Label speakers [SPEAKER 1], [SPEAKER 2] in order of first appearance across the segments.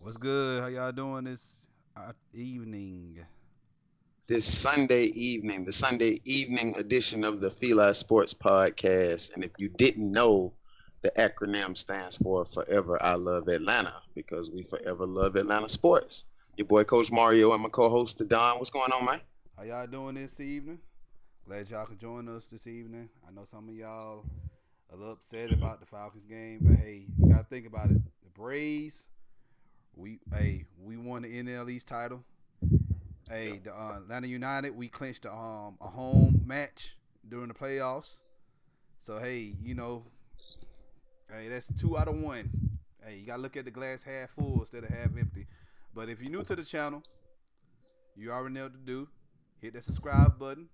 [SPEAKER 1] What's good? How y'all doing this evening?
[SPEAKER 2] This Sunday evening, the Sunday evening edition of the FILA Sports Podcast. And if you didn't know, the acronym stands for Forever I Love Atlanta because we forever love Atlanta sports. Your boy, Coach Mario, and my co host, Don. What's going on, man?
[SPEAKER 1] How y'all doing this evening? Glad y'all could join us this evening. I know some of y'all a little upset about the Falcons game, but hey, you gotta think about it. The Braves, we won the NL East title. Hey, the Atlanta United, we clinched a home match during the playoffs. So hey, hey, that's 2 out of 1. Hey, you gotta look at the glass half full instead of half empty. But if you're new to the channel, you already know what to do. Hit that subscribe button,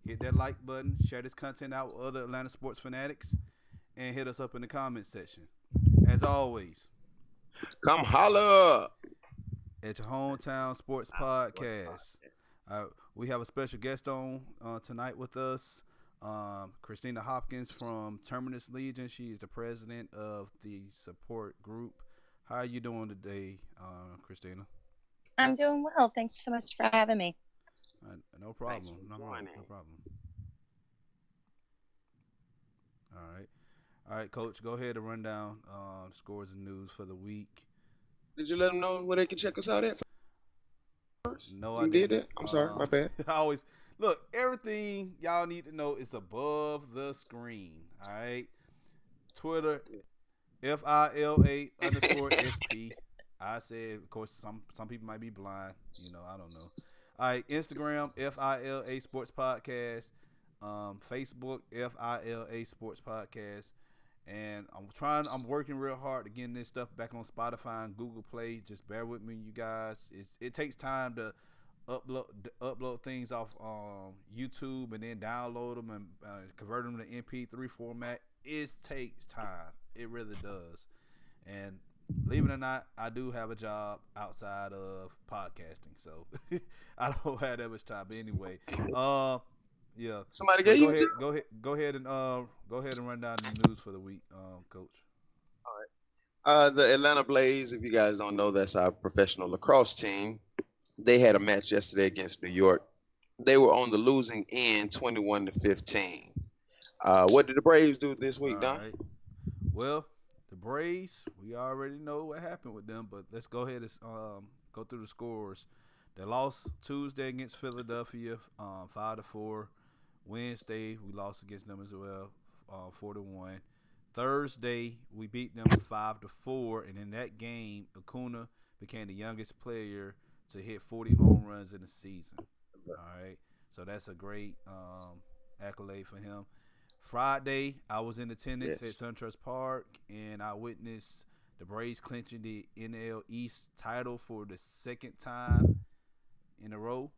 [SPEAKER 1] hit that like button, share this content out with other Atlanta sports fanatics, and hit us up in the comments section. As always,
[SPEAKER 2] Come holla!
[SPEAKER 1] at your hometown sports podcast. We have a special guest on tonight with us, Christina Hopkins from Terminus Legion. She is the president of the support group. How are you doing today, Christina?
[SPEAKER 3] I'm doing well. Thanks so much for having me.
[SPEAKER 1] No
[SPEAKER 2] Thanks
[SPEAKER 1] problem.
[SPEAKER 2] for
[SPEAKER 1] No,
[SPEAKER 2] joining.
[SPEAKER 1] no problem. All right. All right, Coach, go ahead and run down scores and news for the week.
[SPEAKER 2] Did you let them know where they can check us out at first?
[SPEAKER 1] No, I
[SPEAKER 2] You did
[SPEAKER 1] didn't.
[SPEAKER 2] that? I'm sorry, my bad.
[SPEAKER 1] I always look. Everything y'all need to know is above the screen. All right. Twitter, FILA_SP. I said, of course, some people might be blind. I don't know. All right, Instagram, FILA Sports Podcast. Facebook, FILA Sports Podcast. And I'm working real hard to get this stuff back on Spotify and Google Play. Just bear with me, you guys. It takes time to upload things off YouTube and then download them and convert them to MP3 format. It takes time. It really does. And believe it or not, I do have a job outside of podcasting, so I don't have that much time. But anyway, yeah.
[SPEAKER 2] Somebody
[SPEAKER 1] But
[SPEAKER 2] gave
[SPEAKER 1] go
[SPEAKER 2] you?
[SPEAKER 1] ahead, go ahead and run down the news for the week, Coach.
[SPEAKER 2] The Atlanta Blaze, if you guys don't know, that's our professional lacrosse team. They had a match yesterday against New York. They were on the losing end, 21-15. What did the Braves do this
[SPEAKER 1] All
[SPEAKER 2] week, Don?
[SPEAKER 1] right. Well, the Braves, we already know what happened with them, but let's go ahead and go through the scores. They lost Tuesday against Philadelphia, 5-4. Wednesday, we lost against them as well, 4-1. Thursday, we beat them 5-4, and in that game, Acuna became the youngest player to hit 40 home runs in a season. All right, so that's a great accolade for him. Friday, I was in attendance at
[SPEAKER 2] Yes.
[SPEAKER 1] SunTrust Park, and I witnessed the Braves clinching the NL East title for the second time in a row,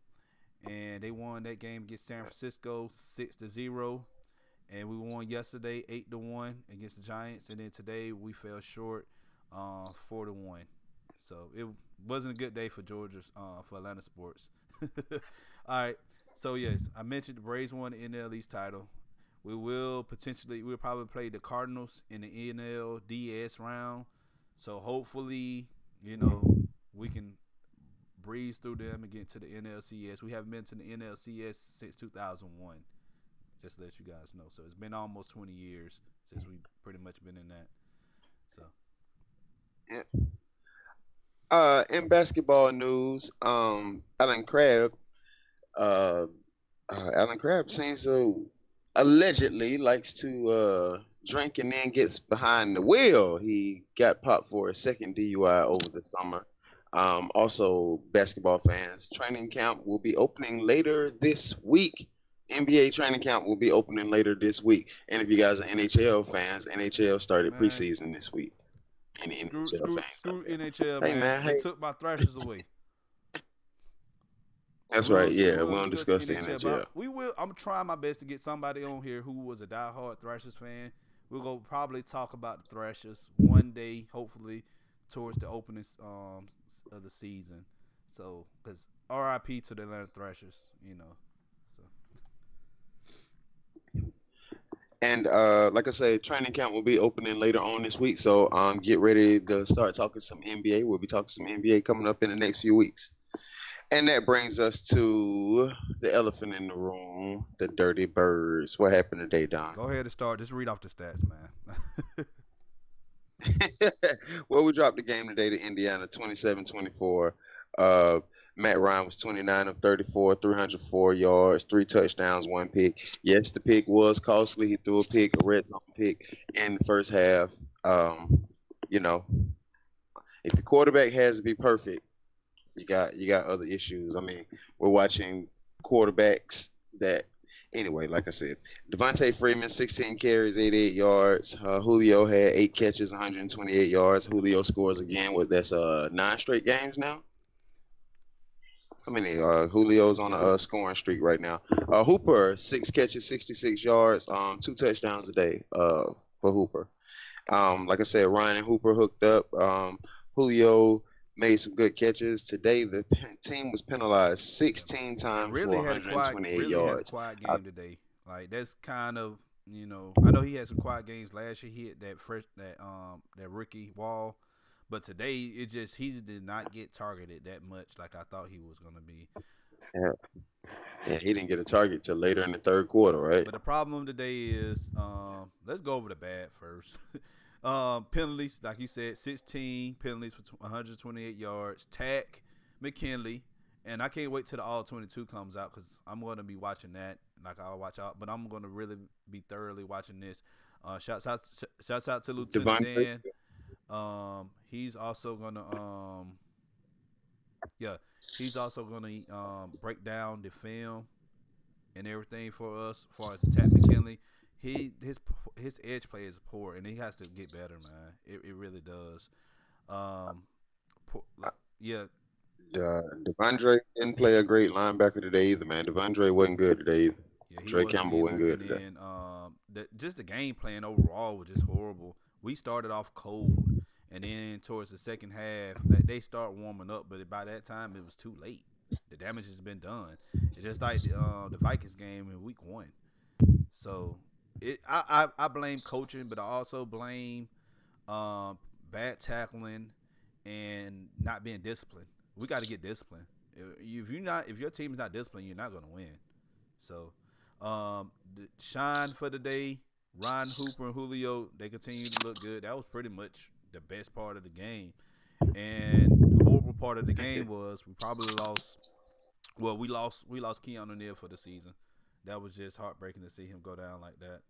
[SPEAKER 1] and they won that game against San Francisco 6-0. And we won yesterday 8-1 against the Giants, and then today we fell short 4-1. So it wasn't a good day for Georgia's for Atlanta sports. All right. So yes, I mentioned the Braves won the NL East title. We'll probably play the Cardinals in the NLDS round. So hopefully, we can breeze through them and get to the NLCS. We haven't been to the NLCS since 2001. Just to let you guys know. So it's been almost 20 years since we've pretty much been in that. So
[SPEAKER 2] Yeah. In basketball news, uh, Alan Crabb seems to allegedly likes to drink and then gets behind the wheel. He got popped for a second DUI over the summer. Also, basketball fans, training camp will be opening later this week. NBA training camp will be opening later this week. And if you guys are NHL fans, NHL started
[SPEAKER 1] man,
[SPEAKER 2] preseason this week. Any
[SPEAKER 1] screw
[SPEAKER 2] NHL
[SPEAKER 1] screw
[SPEAKER 2] fans out
[SPEAKER 1] screw
[SPEAKER 2] there?
[SPEAKER 1] NHL,
[SPEAKER 2] Hey
[SPEAKER 1] man.
[SPEAKER 2] man,
[SPEAKER 1] They
[SPEAKER 2] hey,
[SPEAKER 1] took my Thrashers away.
[SPEAKER 2] that's right. Yeah, we
[SPEAKER 1] We'll
[SPEAKER 2] don't
[SPEAKER 1] discuss the
[SPEAKER 2] discuss the
[SPEAKER 1] NHL,
[SPEAKER 2] NHL.
[SPEAKER 1] but we will. I'm trying my best to get somebody on here who was a diehard Thrashers fan. We'll go probably talk about the Thrashers one day, hopefully, towards the opening of the season. So, because RIP to the Atlanta Thrashers, So
[SPEAKER 2] And like I said, training camp will be opening later on this week. So get ready to start talking some NBA. We'll be talking some NBA coming up in the next few weeks. And that brings us to the elephant in the room, the Dirty Birds. What happened today, Don?
[SPEAKER 1] Go ahead and start. Just read off the stats, man.
[SPEAKER 2] Well, we dropped the game today to Indiana 27-24. Uh, Matt Ryan was 29 of 34, 304 yards, 3 touchdowns, 1 pick. Yes, the pick was costly. He threw a pick, a red zone pick in the first half. You know, if the quarterback has to be perfect, you got other issues. I mean, we're watching quarterbacks that anyway, like I said, Devontae Freeman, 16 carries, 88 yards. Julio had 8 catches, 128 yards. Julio scores again. That's 9 straight games now. How many? Julio's on a scoring streak right now. Hooper, 6 catches, 66 yards, 2 touchdowns a day for Hooper. Like I said, Ryan and Hooper hooked up. Julio made some good catches. Today, the team was penalized 16 times
[SPEAKER 1] really
[SPEAKER 2] for
[SPEAKER 1] had a quiet,
[SPEAKER 2] 128
[SPEAKER 1] really
[SPEAKER 2] yards.
[SPEAKER 1] had a quiet game today. Like that's kind of I know he had some quiet games last year. He hit that rookie wall, but today he did not get targeted that much like I thought he was gonna be.
[SPEAKER 2] Yeah. Yeah, he didn't get a target till later in the third quarter, right?
[SPEAKER 1] But the problem today is, let's go over the bad first. Penalties, like you said, 16 penalties for 128 yards. Tack, McKinley, and I can't wait till the All 22 comes out because I'm going to be watching that. Like I'll watch out, but I'm going to really be thoroughly watching this. Shouts out to Lieutenant
[SPEAKER 2] Devontae.
[SPEAKER 1] Dan. He's also gonna break down the film and everything for us as far as Tack McKinley. His edge play is poor and he has to get better, man. It really does. Yeah.
[SPEAKER 2] Devondre didn't play a great linebacker today either, man. Devondre wasn't good today either.
[SPEAKER 1] Yeah, he
[SPEAKER 2] Trey
[SPEAKER 1] wasn't
[SPEAKER 2] Campbell wasn't
[SPEAKER 1] either.
[SPEAKER 2] good
[SPEAKER 1] And
[SPEAKER 2] today.
[SPEAKER 1] then just the game plan overall was just horrible. We started off cold, and then towards the second half, they start warming up, but by that time it was too late. The damage has been done. It's just like the Vikings game in week 1. So I blame coaching, but I also blame bad tackling and not being disciplined. We got to get disciplined. If your team's not disciplined, you're not going to win. So, the shine for the day, Ryan Hooper and Julio, they continue to look good. That was pretty much the best part of the game. And the horrible part of the game was we probably lost. Well, we lost Keanu Neal for the season. That was just heartbreaking to see him go down like that.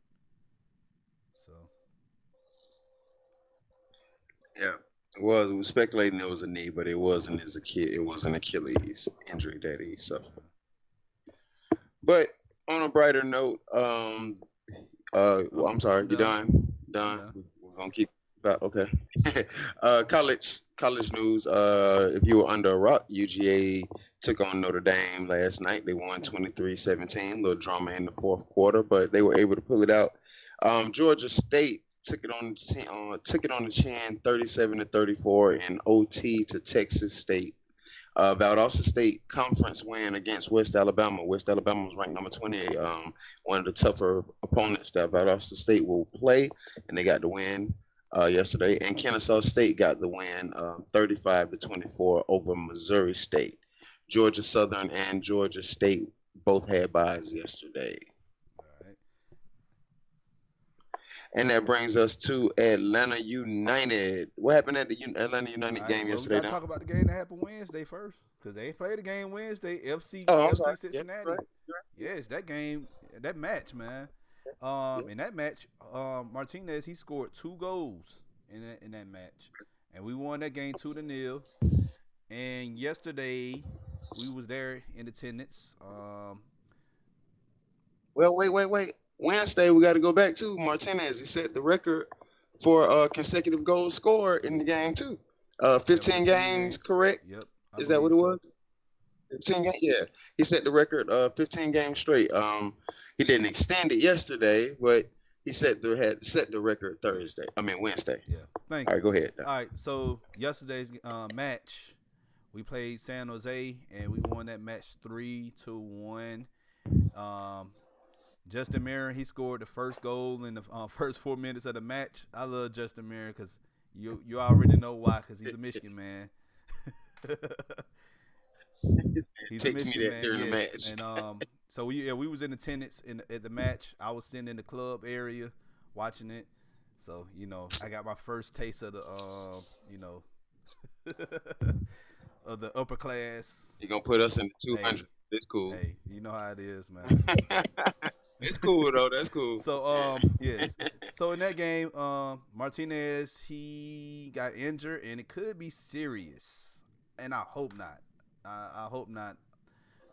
[SPEAKER 1] So
[SPEAKER 2] Yeah. Well, we were speculating it was a knee, but it wasn't his Achilles. It was an Achilles injury that he suffered. But on a brighter note, well, I'm sorry, you done? Done. We're gonna keep about okay. College news. If you were under a rock, UGA took on Notre Dame last night. They won 23-17. Little drama in the fourth quarter, but they were able to pull it out. Georgia State took it on the chin, 37-34 in OT to Texas State. Valdosta State conference win against West Alabama. West Alabama was ranked number 28. One of the tougher opponents that Valdosta State will play, and they got the win yesterday. And Kennesaw State got the win, 35-24 over Missouri State. Georgia Southern and Georgia State both had byes yesterday. And that brings us to Atlanta United. What happened at the Atlanta United game yesterday?
[SPEAKER 1] We gotta talk about the game that happened Wednesday first, because they played the game Wednesday. FC Cincinnati.
[SPEAKER 2] Yeah, right.
[SPEAKER 1] Yes, that game, that match, man. In that match, Martinez, he scored 2 goals in that match, and we won that game 2-0. And yesterday, we was there in attendance.
[SPEAKER 2] Well, wait. Wednesday, we got to go back to Martinez. He set the record for consecutive goals scored in the game too. 15 games, correct?
[SPEAKER 1] Yep.
[SPEAKER 2] Is that what it was? 15 games. Yeah, he set the record 15 games straight. He didn't extend it yesterday, but he set the record Wednesday.
[SPEAKER 1] Yeah. Thank you.
[SPEAKER 2] All right, go ahead.
[SPEAKER 1] All right. So yesterday's match, we played San Jose and we won that match 3-1. Justin Merritt, he scored the first goal in the first 4 minutes of the match. I love Justin Merritt because you already know why, because he's a Michigan man. He's a
[SPEAKER 2] Text me
[SPEAKER 1] Michigan
[SPEAKER 2] that
[SPEAKER 1] man,
[SPEAKER 2] during the
[SPEAKER 1] yes.
[SPEAKER 2] match.
[SPEAKER 1] And so we was in attendance at the match. I was sitting in the club area watching it. So I got my first taste of the of the upper class.
[SPEAKER 2] You're gonna put us in the
[SPEAKER 1] Hey,
[SPEAKER 2] 200. It's cool.
[SPEAKER 1] hey, you know how it is, man.
[SPEAKER 2] It's cool though. That's cool.
[SPEAKER 1] So yes. So in that game, Martinez, he got injured and it could be serious. And I hope not. I hope not.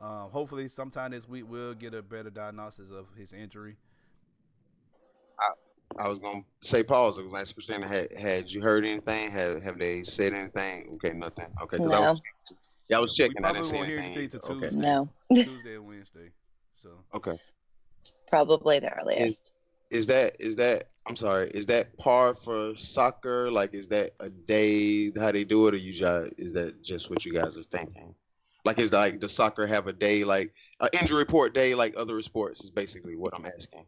[SPEAKER 1] Hopefully sometime this week we'll get a better diagnosis of his injury.
[SPEAKER 2] I was gonna say pause. I was like, Christina, had you heard anything? Have they said anything? Okay, nothing. Okay, because
[SPEAKER 3] No,
[SPEAKER 2] I was
[SPEAKER 1] We
[SPEAKER 2] checking. I
[SPEAKER 1] probably
[SPEAKER 2] didn't see
[SPEAKER 1] won't hear
[SPEAKER 2] anything.
[SPEAKER 1] anything till
[SPEAKER 2] Okay.
[SPEAKER 1] Tuesday.
[SPEAKER 3] no.
[SPEAKER 1] Tuesday and Wednesday. So
[SPEAKER 2] Okay.
[SPEAKER 3] Probably the earliest.
[SPEAKER 2] Is that I'm sorry, is that par for soccer? Like, is that a day how they do it, or is that just what you guys are thinking? Like, is like the soccer have a day like an injury report day like other sports is basically what I'm asking.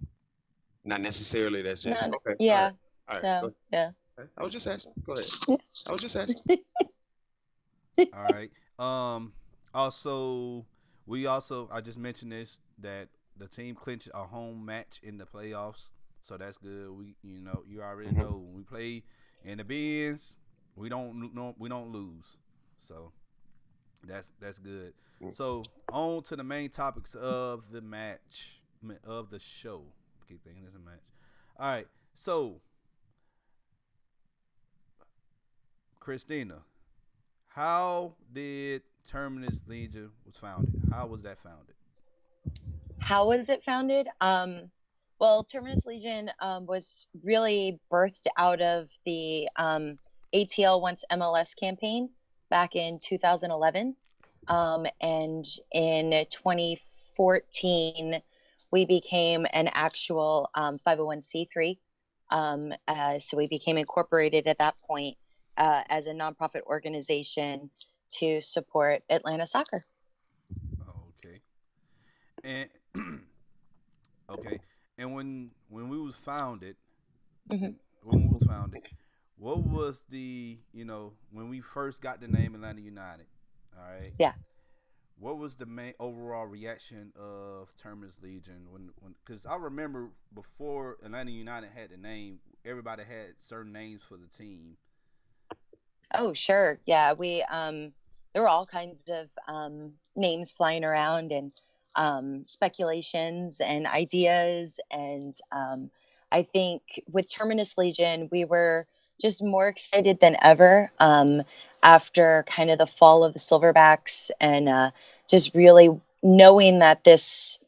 [SPEAKER 2] Not necessarily that's just
[SPEAKER 3] No,
[SPEAKER 2] okay.
[SPEAKER 3] yeah.
[SPEAKER 2] All right.
[SPEAKER 3] So
[SPEAKER 2] Go
[SPEAKER 3] yeah.
[SPEAKER 2] ahead. I was just asking. Go ahead. I was just asking.
[SPEAKER 1] all right. Also, I just mentioned this, that the team clinched a home match in the playoffs, so that's good. You already
[SPEAKER 2] Mhm.
[SPEAKER 1] know when we play in the Benz, we don't lose, so that's good. So on to the main topics of the match, of the show. I keep thinking it's a match. All right, so Christina, how did Terminus Legion was founded? How was that founded?
[SPEAKER 3] How was it founded? Well, Terminus Legion was really birthed out of the ATL Once MLS campaign back in 2011. And in 2014, we became an actual 501c3. So we became incorporated at that point as a nonprofit organization to support Atlanta soccer.
[SPEAKER 1] Okay. And okay. And when we was founded,
[SPEAKER 3] Mm-hmm.
[SPEAKER 1] and when we was founded, what was when we first got the name Atlanta United? All right.
[SPEAKER 3] Yeah.
[SPEAKER 1] What was the main overall reaction of Terminus Legion when because I remember before Atlanta United had the name, everybody had certain names for the team.
[SPEAKER 3] Oh, sure. Yeah, we there were all kinds of names flying around and speculations and ideas. And I think with Terminus Legion, we were just more excited than ever after kind of the fall of the Silverbacks and just really knowing that this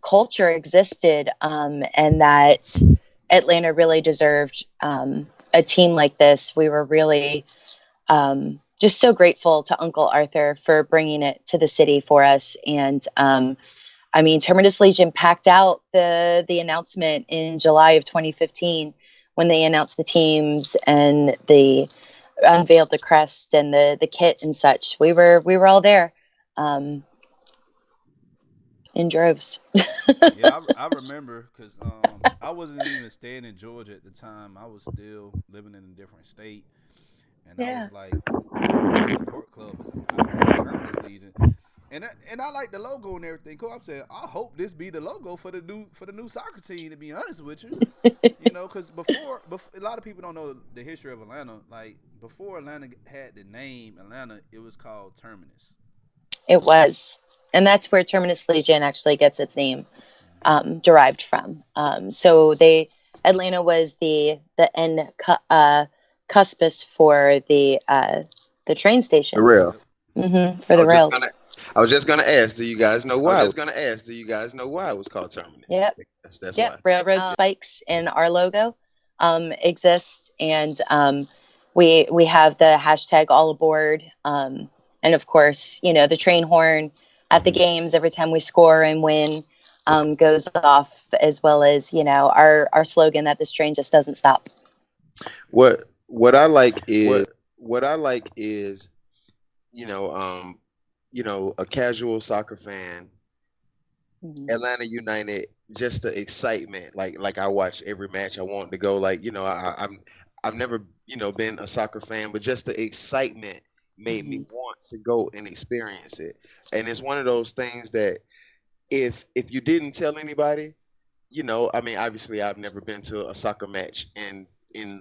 [SPEAKER 3] culture existed and that Atlanta really deserved a team like this. We were really just so grateful to Uncle Arthur for bringing it to the city for us. And I mean, Terminus Legion packed out the announcement in July of 2015 when they announced the teams and they unveiled the crest and the kit and such. We were all there in droves.
[SPEAKER 1] Yeah, I remember because I wasn't even staying in Georgia at the time. I was still living in a different state, and I
[SPEAKER 3] Yeah.
[SPEAKER 1] was like, "This support club is about Terminus Legion," and I like the logo and everything. Cool. I'm saying I hope this be the logo for the new soccer team. To be honest with you, because before a lot of people don't know the history of Atlanta. Like before Atlanta had the name Atlanta, it was called Terminus.
[SPEAKER 3] It was. And that's where Terminus Legion actually gets its name derived from. So Atlanta was the end cuspis for the train
[SPEAKER 2] The
[SPEAKER 3] stations.
[SPEAKER 2] rail.
[SPEAKER 3] For
[SPEAKER 2] I
[SPEAKER 3] the
[SPEAKER 2] was just
[SPEAKER 3] rails.
[SPEAKER 2] gonna. I was just gonna ask. Do you guys know why? I was just gonna ask. Do you guys know why it was called Terminus?
[SPEAKER 3] Yep.
[SPEAKER 2] That's
[SPEAKER 3] Yep.
[SPEAKER 2] why.
[SPEAKER 3] Railroad spikes in our logo exist, and we have the hashtag all aboard, and of course, the train horn at the games every time we score and win goes off, as well as our slogan that this train just doesn't stop.
[SPEAKER 2] What I like is you know a casual soccer fan Atlanta United, just the excitement. Like I watch every match. I want to go. Like I've never been a soccer fan, but just the excitement made me want to go and experience it. And it's one of those things that if you didn't tell anybody, I mean, obviously, I've never been to a soccer match in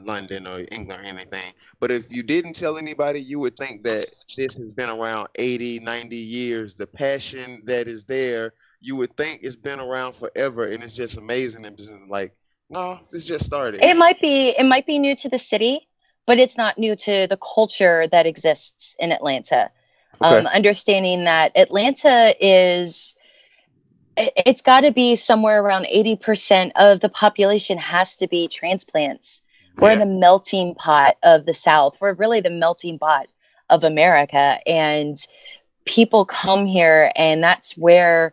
[SPEAKER 2] London or England or anything. But if you didn't tell anybody, you would think that this has been around 80, 90 years. The passion that is there, you would think it's been around forever, and it's just amazing. And just like, no, this just started.
[SPEAKER 3] It might be new to the city, but it's not new to the culture that exists in Atlanta.
[SPEAKER 2] Okay.
[SPEAKER 3] Understanding that Atlanta it's got to be somewhere around 80% of the population has to be transplants. We're
[SPEAKER 2] Yeah.
[SPEAKER 3] the melting pot of the South. We're really the melting pot of America. And people come here, and that's why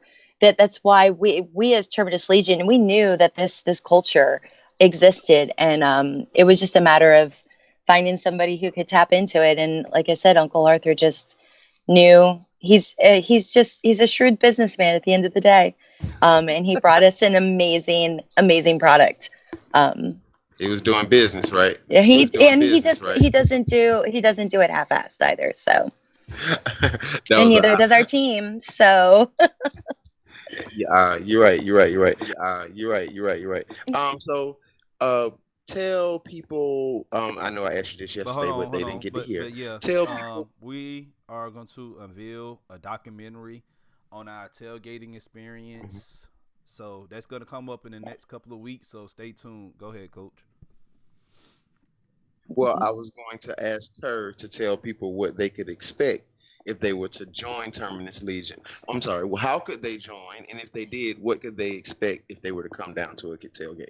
[SPEAKER 3] we as Terminus Legion, we knew that this culture existed. And it was just a matter of finding somebody who could tap into it. And like I said, Uncle Arthur just knew. He's a shrewd businessman at the end of the day, and he brought us an amazing product.
[SPEAKER 2] He was doing business, right?
[SPEAKER 3] He doesn't do it half-assed either. So, and neither does our team. So,
[SPEAKER 2] you're right. So, tell people. I know I asked you this yesterday, but they didn't get to hear.
[SPEAKER 1] Yeah,
[SPEAKER 2] Tell people.
[SPEAKER 1] we are going to unveil a documentary on our tailgating experience. So that's going to come up in the next couple of weeks. So stay tuned. Go ahead, Coach.
[SPEAKER 2] Well, I was going to ask her to tell people what they could expect if they were to join Terminus Legion. I'm sorry. Well, how could they join? And if they did, what could they expect if they were to come down to a tailgate?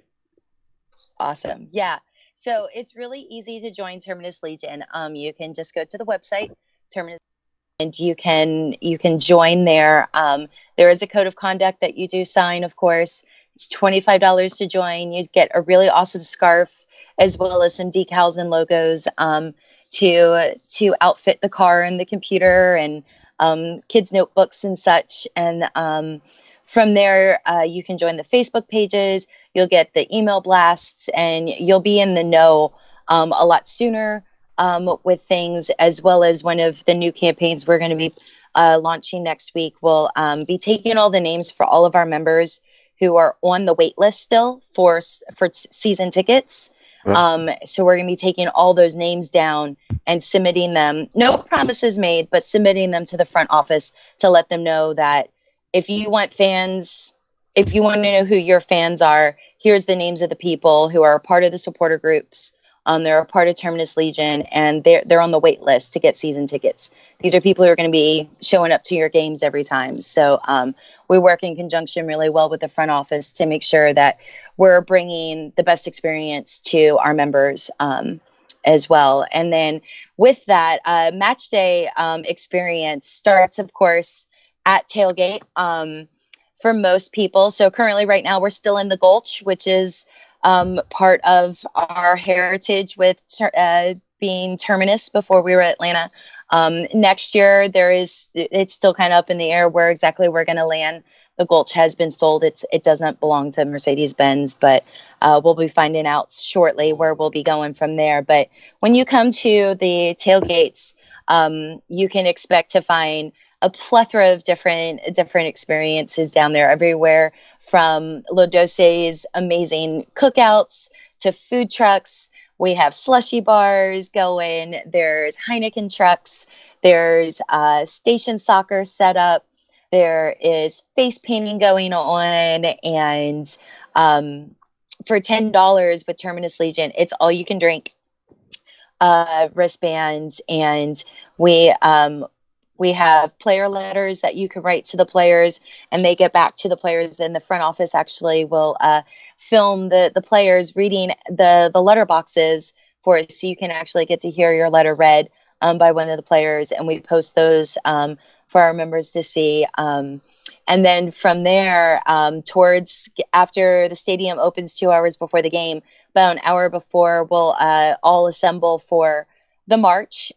[SPEAKER 3] Awesome. Yeah. So it's really easy to join Terminus Legion. You can just go to the website, Terminus, and you can join there. There is a code of conduct that you do sign, of course. It's $25 to join. You get a really awesome scarf, as well as some decals and logos to outfit the car and the computer, and kids' notebooks and such. And from there, you can join the Facebook pages. You'll get the email blasts, and you'll be in the know a lot sooner with things, as well as one of the new campaigns we're going to be launching next week. We'll be taking all the names for all of our members who are on the wait list still for season tickets. So we're going to be taking all those names down and submitting them. No promises made, but submitting them to the front office to let them know that if you want to know who your fans are, here's the names of the people who are a part of the supporter groups. They're a part of Terminus Legion, and they're on the wait list to get season tickets. These are people who are going to be showing up to your games every time. So we work in conjunction really well with the front office to make sure that we're bringing the best experience to our members as well. And then with that, match day experience starts, of course, at tailgate for most people. So currently right now we're still in the Gulch, which is part of our heritage with being Terminus before we were Atlanta. Next year, it's still kind of up in the air where exactly we're going to land. The Gulch has been sold. It doesn't belong to Mercedes-Benz, but we'll be finding out shortly where we'll be going from there. But when you come to the tailgates, you can expect to find a plethora of different experiences down there, everywhere from Lodose's amazing cookouts to food trucks. We have slushy bars going. There's Heineken trucks. There's station soccer set up. There is face painting going on. And for $10 with Terminus Legion, it's all you can drink wristbands. And we have player letters that you can write to the players, and they get back to the players. And the front office actually will film the players reading the letter boxes for us, so you can actually get to hear your letter read by one of the players. And we post those for our members to see. And then from there, towards after the stadium opens 2 hours before the game, about an hour before, we'll all assemble for the march.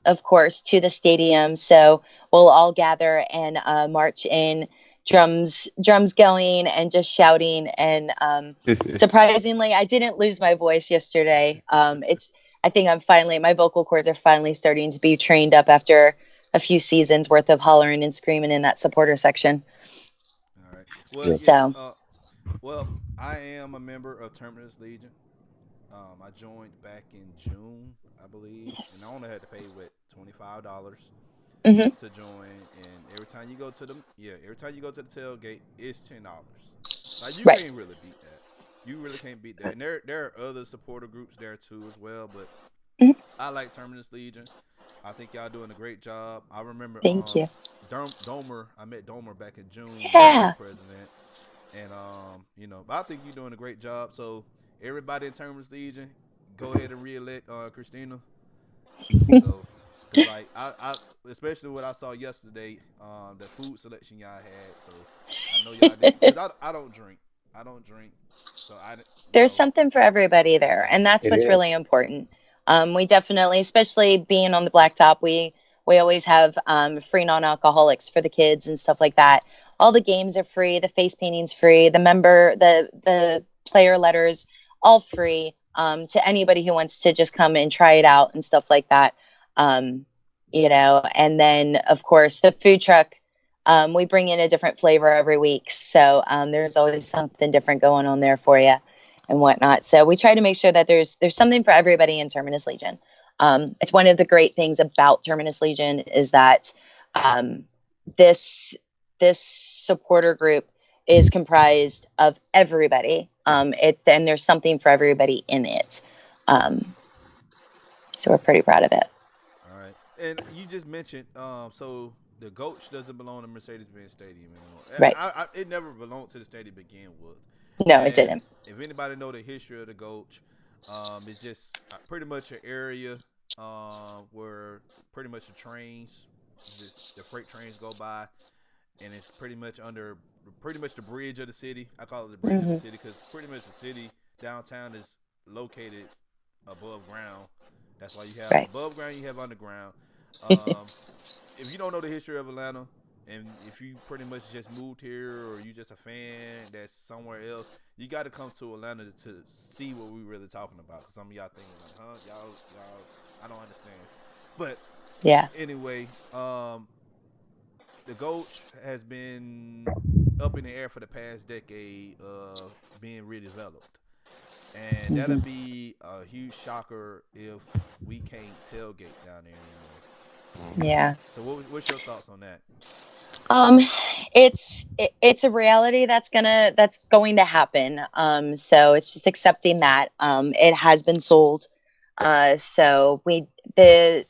[SPEAKER 3] Of course, to the stadium. So we'll all gather and march in drums going and just shouting. And surprisingly, I didn't lose my voice yesterday. I think my vocal cords are finally starting to be trained up after a few seasons worth of hollering and screaming in that supporter section.
[SPEAKER 1] All right. Well, yes.
[SPEAKER 3] So,
[SPEAKER 1] Well, I am a member of Terminus Legion. I joined back in June, I believe, and I
[SPEAKER 3] yes.
[SPEAKER 1] only had to pay $25
[SPEAKER 3] Hmm.
[SPEAKER 1] to join. And every time you go to the tailgate, it's $10. Like you
[SPEAKER 3] Right.
[SPEAKER 1] can't really beat that. You really can't beat that. And there are other supporter groups there too as well. But
[SPEAKER 3] Mhm.
[SPEAKER 1] I like Terminus Legion. I think y'all doing a great job. I remember
[SPEAKER 3] Thank you.
[SPEAKER 1] Domer. I met Domer back in June when he was
[SPEAKER 3] Yeah.
[SPEAKER 1] president, and but I think you're doing a great job. So everybody in Terminus Legion, go ahead and reelect Christina. So, cause like I especially what I saw yesterday, the food selection y'all had. So I know y'all did. Cause I don't drink. I don't drink. So you
[SPEAKER 3] There's
[SPEAKER 1] know,
[SPEAKER 3] something for everybody
[SPEAKER 1] there's
[SPEAKER 3] there, and
[SPEAKER 1] something.
[SPEAKER 3] that's
[SPEAKER 2] It
[SPEAKER 3] what's
[SPEAKER 2] is.
[SPEAKER 3] really important. We definitely, especially being on the blacktop, we always have free non-alcoholics for the kids and stuff like that. All the games are free, the face painting's free, the player letters all free, to anybody who wants to just come and try it out and stuff like that. um, and then of course the food truck, we bring in a different flavor every week, so there's always something different going on there for you and whatnot. So we try to make sure that there's something for everybody in Terminus Legion. It's one of the great things about Terminus Legion is that um, this this supporter group is comprised of everybody. And there's something for everybody in it. Um, so we're pretty proud of it.
[SPEAKER 1] All right. And you just mentioned, so the Gulch doesn't belong to Mercedes-Benz Stadium anymore.
[SPEAKER 3] Right?
[SPEAKER 1] It never belonged to the stadium to begin with.
[SPEAKER 3] No, it
[SPEAKER 1] And
[SPEAKER 3] didn't.
[SPEAKER 1] if anybody know the history of the Gulch, it's just pretty much an area where pretty much the trains, just the freight trains go by, and it's pretty much under pretty much the bridge of the city. I call it the bridge of the
[SPEAKER 3] Hmm.
[SPEAKER 1] city because pretty much the city downtown is located above ground. That's why you have
[SPEAKER 3] Right.
[SPEAKER 1] above ground, you have underground. Um, if you don't know the history of Atlanta, and if you pretty much just moved here or you just a fan that's somewhere else, you got to come to Atlanta to see what we really talking about. Cause some of y'all thinking like, huh, y'all, I don't understand. But
[SPEAKER 3] Yeah.
[SPEAKER 1] anyway, the Gulch has been up in the air for the past decade, being redeveloped, and that'll
[SPEAKER 3] Hmm.
[SPEAKER 1] be a huge shocker if we can't tailgate down there anymore.
[SPEAKER 3] Yeah.
[SPEAKER 1] So, what's your thoughts on that?
[SPEAKER 3] Um, it's a reality that's going to happen. So it's just accepting that it has been sold. So the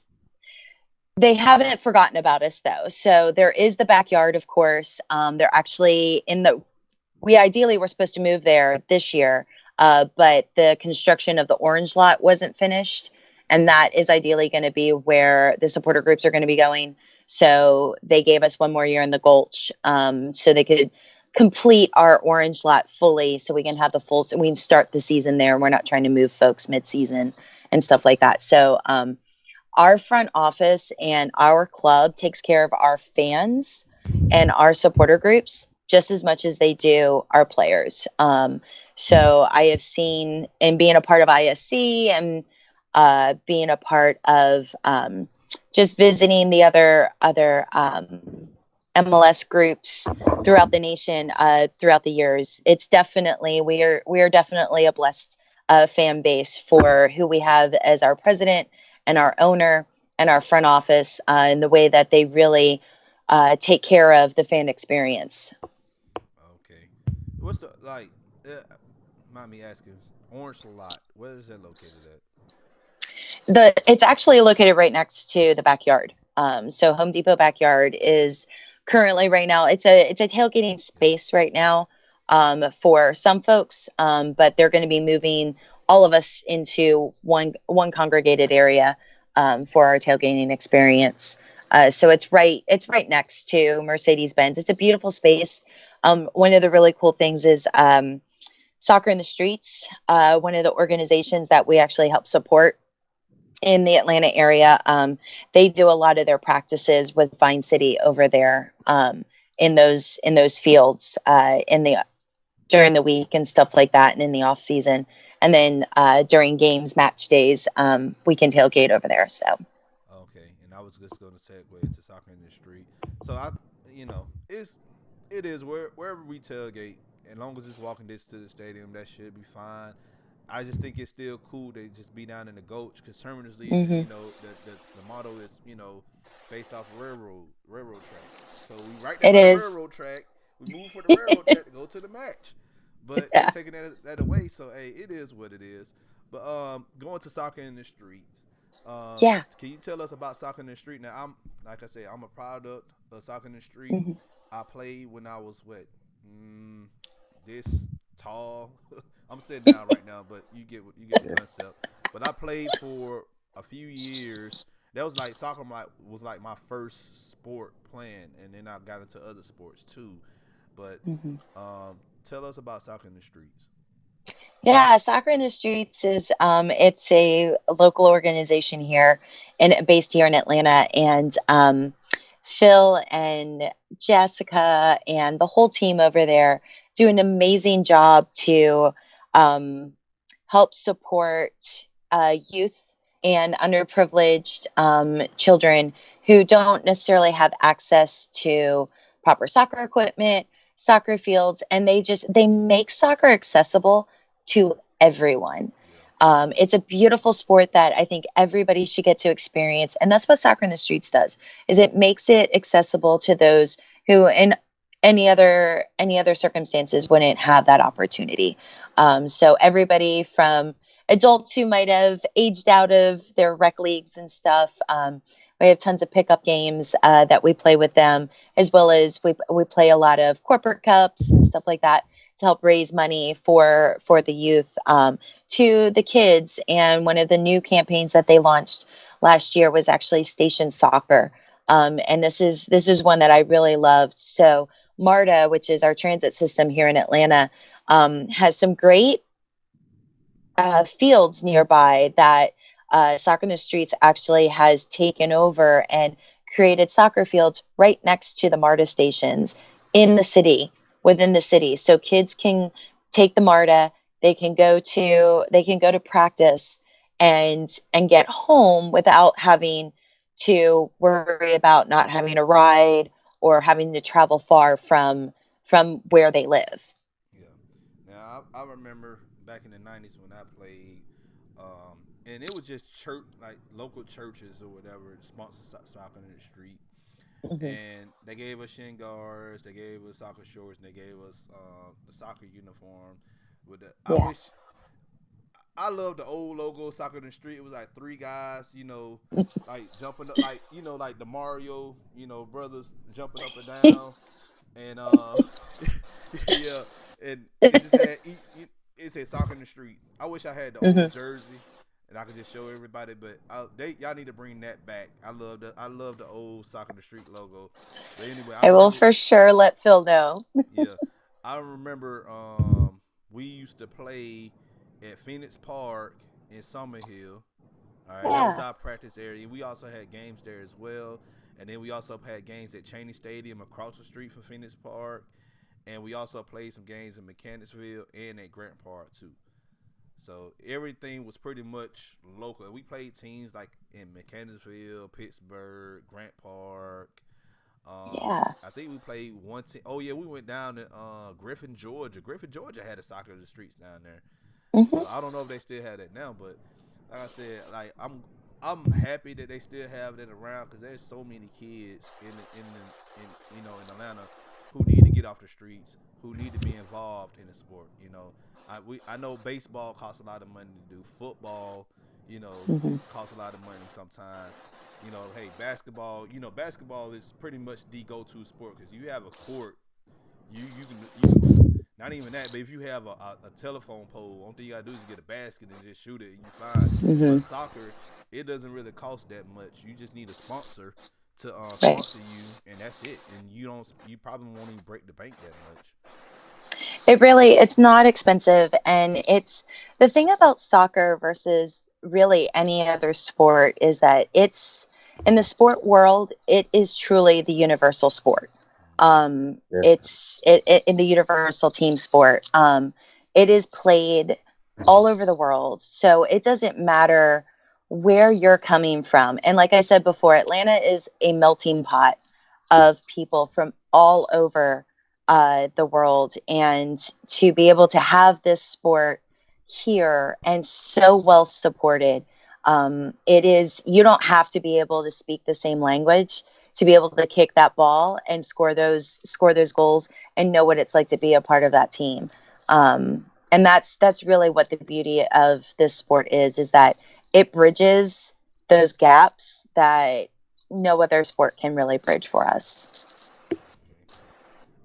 [SPEAKER 3] they haven't forgotten about us though. So there is the backyard, of course. They're actually in the we ideally were supposed to move there this year, but the construction of the orange lot wasn't finished, and that is ideally going to be where the supporter groups are going to be going. So they gave us one more year in the Gulch, so they could complete our orange lot fully, so we can have the full. So we can start the season there. We're not trying to move folks mid-season and stuff like that. So our front office and our club takes care of our fans and our supporter groups just as much as they do our players. So I have seen, and being a part of ISC and being a part of just visiting the other MLS groups throughout the nation, throughout the years. It's definitely we are definitely a blessed fan base for who we have as our president and our owner and our front office, in the way that they really take care of the fan experience.
[SPEAKER 1] Okay, what's the like? Mind me asking, Orange Lot, where is that located at?
[SPEAKER 3] It's actually located right next to the backyard. So Home Depot backyard is currently right now. It's a tailgating space right now, for some folks, but they're going to be moving all of us into one congregated area, for our tailgating experience. So it's right next to Mercedes Benz. It's a beautiful space. One of the really cool things is Soccer in the Streets, one of the organizations that we actually help support in the Atlanta area. They do a lot of their practices with Vine City over there. in those fields in the during the week and stuff like that, and in the off season. And then during games, match days, we can tailgate over there. So.
[SPEAKER 1] Okay, and I was just going to segue into soccer in the street. So it is wherever we tailgate, as long as it's walking distance to the stadium, that should be fine. I just think it's still cool to just be down in the Gulch because Terminus Legion,
[SPEAKER 3] Hmm.
[SPEAKER 1] the motto is based off railroad track. So we right there
[SPEAKER 3] It
[SPEAKER 1] by the
[SPEAKER 3] is.
[SPEAKER 1] railroad track. We move for the railroad track to go to the match, but they
[SPEAKER 3] Yeah.
[SPEAKER 1] taking that away. So hey, it is what it is. But going to soccer in the streets.
[SPEAKER 3] Yeah.
[SPEAKER 1] Can you tell us about soccer in the street? Now, like I said, I'm a product of soccer in the street.
[SPEAKER 3] Hmm.
[SPEAKER 1] I played when I was mm, this tall. I'm sitting down right now, but you get the concept. But I played for a few years. That was like soccer. Was like my first sport playing, and then I got into other sports too. But
[SPEAKER 3] Hmm.
[SPEAKER 1] tell us about soccer in the streets.
[SPEAKER 3] Yeah, Soccer in the Streets is it's a local organization here and based here in Atlanta, and Phil and Jessica and the whole team over there do an amazing job to um, help support youth and underprivileged children who don't necessarily have access to proper soccer equipment, soccer fields, and they make soccer accessible to everyone.
[SPEAKER 1] Yeah,
[SPEAKER 3] It's a beautiful sport that I think everybody should get to experience, and that's what Soccer in the Streets does. Is it makes it accessible to those who, in any other circumstances, wouldn't have that opportunity. So everybody from adults who might have aged out of their rec leagues and stuff. We have tons of pickup games that we play with them, as well as we play a lot of corporate cups and stuff like that to help raise money for the youth, to the kids. And one of the new campaigns that they launched last year was actually Station Soccer. And this is one that I really loved. So MARTA, which is our transit system here in Atlanta, has some great fields nearby that Soccer in the Streets actually has taken over and created soccer fields right next to the MARTA stations in the city, within the city. So kids can take the MARTA, they can go to practice and get home without having to worry about not having a ride or having to travel far from where they live.
[SPEAKER 1] yeah. Now I remember back in the '90s when I played, and it was just church, like local churches or whatever, sponsored soccer in the street,
[SPEAKER 3] Hmm.
[SPEAKER 1] and they gave us shin guards, they gave us soccer shorts, and they gave us the soccer uniform. I
[SPEAKER 3] Yeah.
[SPEAKER 1] wish I love the old logo soccer in the street. It was like three guys, like jumping up, like like the Mario, brothers jumping up and down, and yeah, and it just had it said soccer in the street. I wish I had the
[SPEAKER 3] Hmm.
[SPEAKER 1] old jersey and I could just show everybody, but y'all need to bring that back. I love the old soccer in the street logo. But anyway, I
[SPEAKER 3] I will
[SPEAKER 1] remember,
[SPEAKER 3] for sure let Phil know.
[SPEAKER 1] yeah, I remember we used to play at Phoenix Park in Summer Hill. All right, that was
[SPEAKER 3] Yeah.
[SPEAKER 1] our practice area. We also had games there as well, and then we also had games at Cheney Stadium across the street from Phoenix Park, and we also played some games in Mechanicsville and at Grant Park too. So everything was pretty much local. We played teams like in Mechanicsville, Pittsburgh, Grant Park.
[SPEAKER 3] Yeah.
[SPEAKER 1] I think we played one team. Oh yeah, we went down to Griffin, Georgia. Griffin, Georgia had a soccer in the streets down there. So
[SPEAKER 3] Hmm.
[SPEAKER 1] I don't know if they still have that now, but like I said, like I'm happy that they still have that around because there's so many kids in Atlanta who need to get off the streets, who need to be involved in the sport. I know baseball costs a lot of money to do. Football,
[SPEAKER 3] Hmm.
[SPEAKER 1] costs a lot of money sometimes. Hey, basketball. Basketball is pretty much the go-to sport because you have a court, you can not even that, but if you have a telephone pole, only thing you gotta do is get a basket and just shoot it, and you fine.
[SPEAKER 3] Hmm.
[SPEAKER 1] But soccer, it doesn't really cost that much. You just need a sponsor to
[SPEAKER 3] Right.
[SPEAKER 1] sponsor you, and that's it. And you probably won't even break the bank that much.
[SPEAKER 3] It's not expensive. And it's the thing about soccer versus really any other sport is that it's in the sport world, it is truly the universal sport.
[SPEAKER 2] Yeah.
[SPEAKER 3] It's in the universal team sport. It is played all over the world, so it doesn't matter where you're coming from. And like I said before, Atlanta is a melting pot of people from all over the world, and to be able to have this sport here and so well supported, it is, you don't have to be able to speak the same language to be able to kick that ball and score those goals and know what it's like to be a part of that team. And that's really what the beauty of this sport is that it bridges those gaps that no other sport can really bridge for us.
[SPEAKER 1] Okay.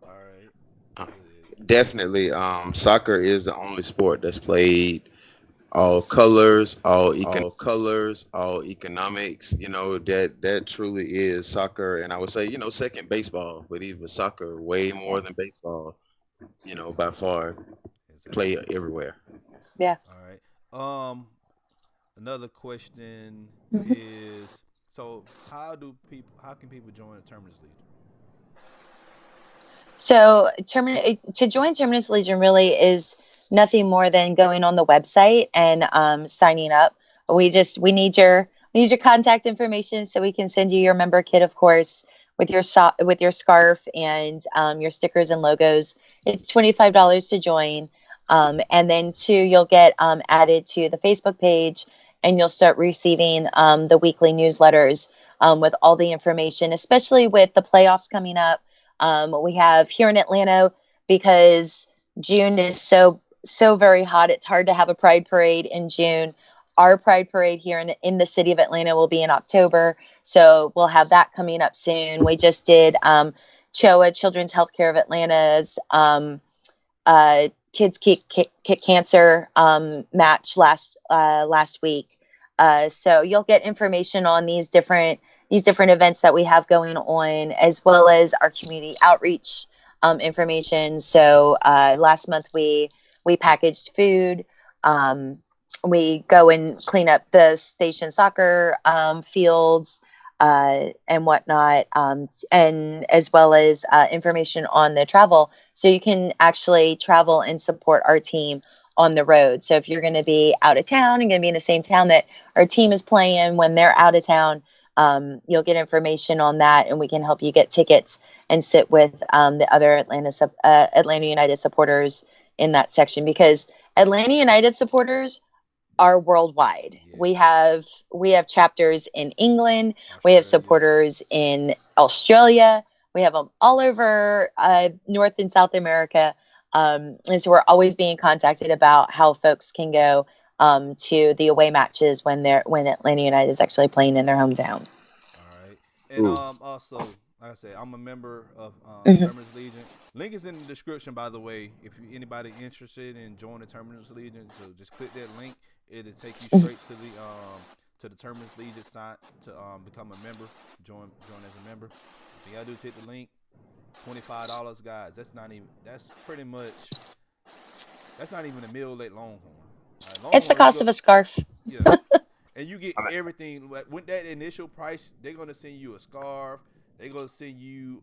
[SPEAKER 1] All right.
[SPEAKER 2] Uh,
[SPEAKER 1] Good.
[SPEAKER 2] Definitely, soccer is the only sport that's played all colors, all economics. That truly is soccer, and I would say second baseball, but even soccer way
[SPEAKER 3] Yeah.
[SPEAKER 2] more than baseball. By far,
[SPEAKER 1] Exactly.
[SPEAKER 2] play everywhere.
[SPEAKER 3] Yeah.
[SPEAKER 1] All right. Another question
[SPEAKER 3] Mhm.
[SPEAKER 1] is, so how can people join the Terminus Legion?
[SPEAKER 3] So to join Terminus Legion really is nothing more than going on the website and signing up. We need your contact information so we can send you your member kit, of course, with with your scarf and your stickers and logos. It's $25 to join, and then two, you'll get added to the Facebook page, and you'll start receiving the weekly newsletters with all the information, especially with the playoffs coming up. We have here in Atlanta, because June is so very hot. It's hard to have a pride parade in June. Our pride parade here in the city of Atlanta will be in October, so we'll have that coming up soon. We just did CHOA, Children's Healthcare of Atlanta's Kids Kick Cancer match last week. So you'll get information on these different events that we have going on, as well as our community outreach information. So last month we packaged food. Um, we go and clean up the station soccer fields and whatnot, and as well as information on the travel, so you can actually travel and support our team on the road. So if you're going to be out of town and going to be in the same town that our team is playing when they're out of town, you'll get information on that, and we can help you get tickets and sit with the other Atlanta United supporters in that section, because Atlanta United supporters are worldwide. We
[SPEAKER 1] Yes.
[SPEAKER 3] have we have chapters in England. We have
[SPEAKER 1] Australia.
[SPEAKER 3] supporters in Australia. We have them all over North and South America. And so we're always being contacted about how folks can go to the away matches when Atlanta United is actually playing in their hometown.
[SPEAKER 1] All right. And
[SPEAKER 2] Ooh.
[SPEAKER 1] also, like I said, I'm a member of
[SPEAKER 3] Hmm.
[SPEAKER 1] Terminus Legion. Link is in the description, by the way. If you anybody interested in joining Terminus Legion, so just click that link. It'll take you straight to the Terminus Legion site to become a member. Join as a member. All you gotta do is hit the link. $25, guys. That's pretty much, that's not even a meal at Longhorn. Like
[SPEAKER 3] It's the
[SPEAKER 1] Longhorn, you
[SPEAKER 3] cost of
[SPEAKER 1] go,
[SPEAKER 3] a scarf.
[SPEAKER 1] yeah, and you get
[SPEAKER 2] I mean,
[SPEAKER 1] everything. Like, with that initial price, they're gonna send you a scarf. They're gonna send you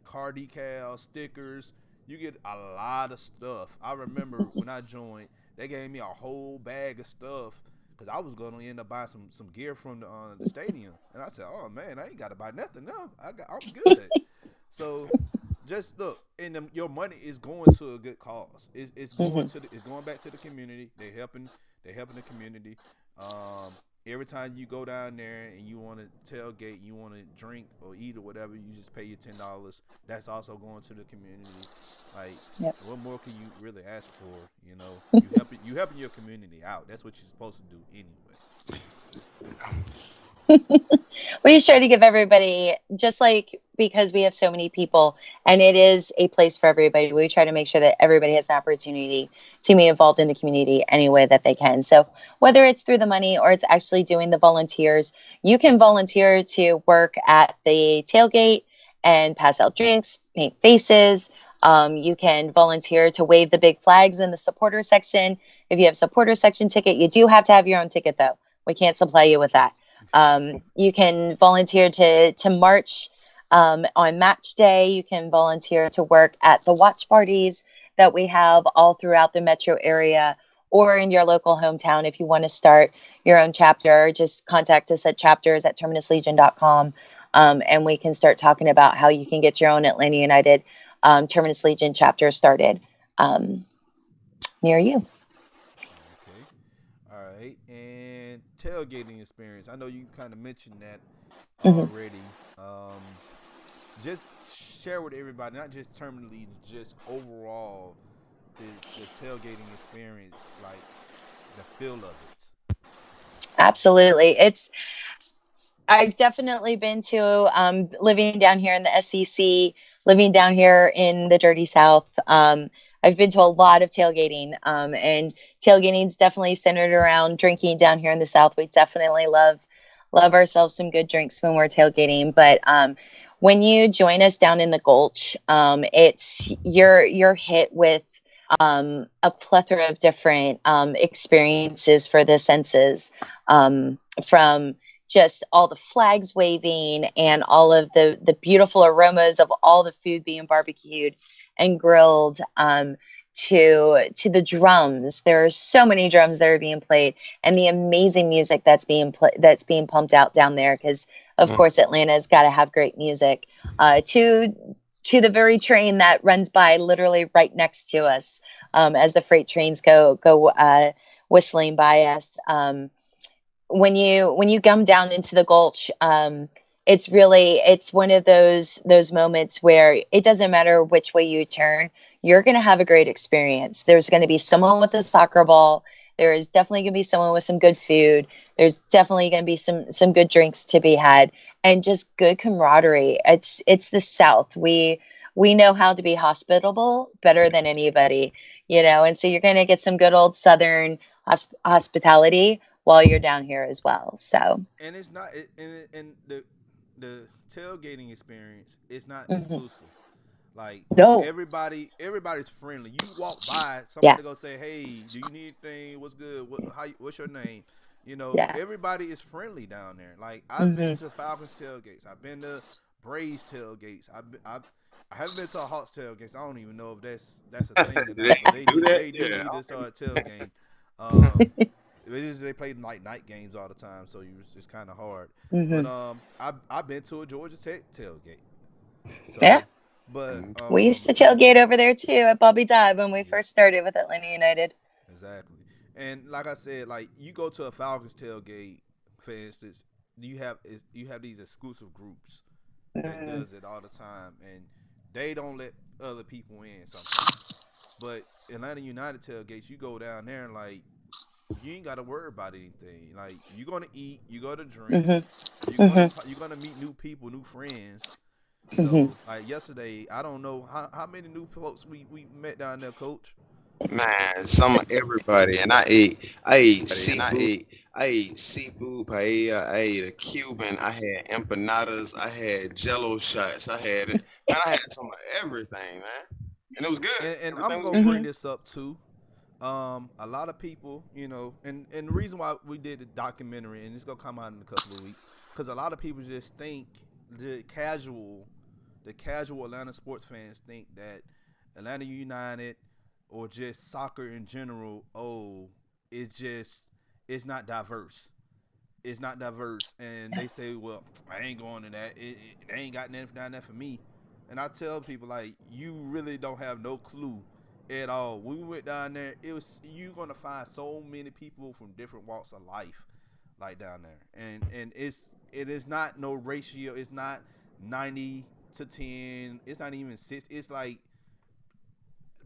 [SPEAKER 1] car decals, stickers. You get a lot of stuff. I remember when I joined, they gave me a whole bag of stuff because I was gonna end up buying some gear from the stadium, and I said, "Oh man, I ain't gotta buy nothing. No, I'm good." So just look, and your money is going to a good cause.
[SPEAKER 3] Hmm.
[SPEAKER 1] It's going back to the community. They helping the community. Every time you go down there and you want to tailgate, you want to drink or eat or whatever, you just pay your $10. That's also going to the community. Like,
[SPEAKER 3] Yep.
[SPEAKER 1] what more can you really ask for? You helping your community out. That's what you're supposed to do anyway. So
[SPEAKER 3] We just try to give everybody, just like, because we have so many people and it is a place for everybody, we try to make sure that everybody has an opportunity to be involved in the community any way that they can. So whether it's through the money or it's actually doing the volunteers, you can volunteer to work at the tailgate and pass out drinks, paint faces. You can volunteer to wave the big flags in the supporter section. If you have a supporter section ticket, you do have to have your own ticket though. We can't supply you with that. You can volunteer to march On match day, you can volunteer to work at the watch parties that we have all throughout the metro area or in your local hometown. If you want to start your own chapter, just contact us at chapters@terminuslegion.com, and we can start talking about how you can get your own Atlanta United Terminus Legion chapter started um, near you.
[SPEAKER 1] Okay. All right. And tailgating experience. I know you kind of mentioned that
[SPEAKER 3] Mm-hmm.
[SPEAKER 1] already. Just share with everybody, not just terminally, just overall the tailgating experience, like the feel of it.
[SPEAKER 3] Absolutely. I've definitely been to living down here in the SEC, living down here in the dirty South. I've been to a lot of tailgating, and tailgating is definitely centered around drinking down here in the South. We definitely love ourselves some good drinks when we're tailgating. But when you join us down in the Gulch, it's you're hit with a plethora of different experiences for the senses, from just all the flags waving and all of the beautiful aromas of all the food being barbecued and grilled, to the drums. There are so many drums that are being played, and the amazing music that's being pumped out down there, because of course Atlanta's got to have great music.
[SPEAKER 1] Yes.
[SPEAKER 3] To the very train that runs by literally right next to us, as the freight trains go whistling by us. When you come down into the Gulch, it's one of those moments where it doesn't matter which way you turn, you're going to have a great experience. There's going to be someone with a soccer ball. There is definitely going to be someone with some good food. There's definitely going to be some good drinks to be had, and just good camaraderie. It's the South. We know how to be hospitable better than anybody, and so you're going to get some good old Southern hospitality while you're down here as well. So,
[SPEAKER 1] And it's not and the tailgating experience is not
[SPEAKER 3] mhm.
[SPEAKER 1] exclusive. Like
[SPEAKER 3] No,
[SPEAKER 1] everybody's friendly. You walk by,
[SPEAKER 3] yeah,
[SPEAKER 1] somebody go say, "Hey, do you need anything? What's good? What's your name?"
[SPEAKER 3] yeah,
[SPEAKER 1] Everybody is friendly down there. Like I've been
[SPEAKER 3] hmm
[SPEAKER 1] to Falcons tailgates. I've been to Braves tailgates. I haven't been to a Hawks tailgates. I don't even know if that's a thing or
[SPEAKER 2] They
[SPEAKER 1] not. But they
[SPEAKER 2] do
[SPEAKER 1] need
[SPEAKER 2] that?
[SPEAKER 1] they do
[SPEAKER 2] Yeah.
[SPEAKER 1] need to start a tailgate. Um, they play like night games all the time, so it's kind of hard. But
[SPEAKER 3] hmm
[SPEAKER 1] I've been to a Georgia Tech tailgate.
[SPEAKER 3] yeah.
[SPEAKER 1] So, but
[SPEAKER 3] We used to tailgate over there too at Bobby Dodd when we
[SPEAKER 1] yep,
[SPEAKER 3] first started with Atlanta United.
[SPEAKER 1] exactly. And like I said, like you go to a Falcons tailgate, for instance, you have these exclusive groups that
[SPEAKER 3] Mm-hmm.
[SPEAKER 1] does it all the time, and they don't let other people in sometimes. But Atlanta United tailgates, you go down there and like you ain't got to worry about anything. Like you're gonna eat, you're gonna drink,
[SPEAKER 3] hmm
[SPEAKER 1] you're gonna meet new people, new friends.
[SPEAKER 3] hmm
[SPEAKER 1] So like yesterday, I don't know how many new folks we met down there, Coach.
[SPEAKER 2] Man, some everybody, and I ate seafood, paella, I ate a Cuban, I had empanadas, I had Jello shots, I had some of everything, man, and it was good.
[SPEAKER 1] And I'm
[SPEAKER 2] Everything was
[SPEAKER 1] gonna
[SPEAKER 2] good.
[SPEAKER 1] bring
[SPEAKER 3] hmm
[SPEAKER 1] this up too. A lot of people, and the reason why we did the documentary, and it's gonna come out in a couple of weeks, because a lot of people just think the casual, the casual Atlanta sports fans think that Atlanta United or just soccer in general, it's not diverse. It's not diverse, and they say, "Well, I ain't going to that. They ain't got nothing down there for me." And I tell people like, you really don't have no clue at all. When we went down there, it was you gonna find so many people from different walks of life, like down there, and it is not no ratio. It's not 90-10. It's not even 6. It's like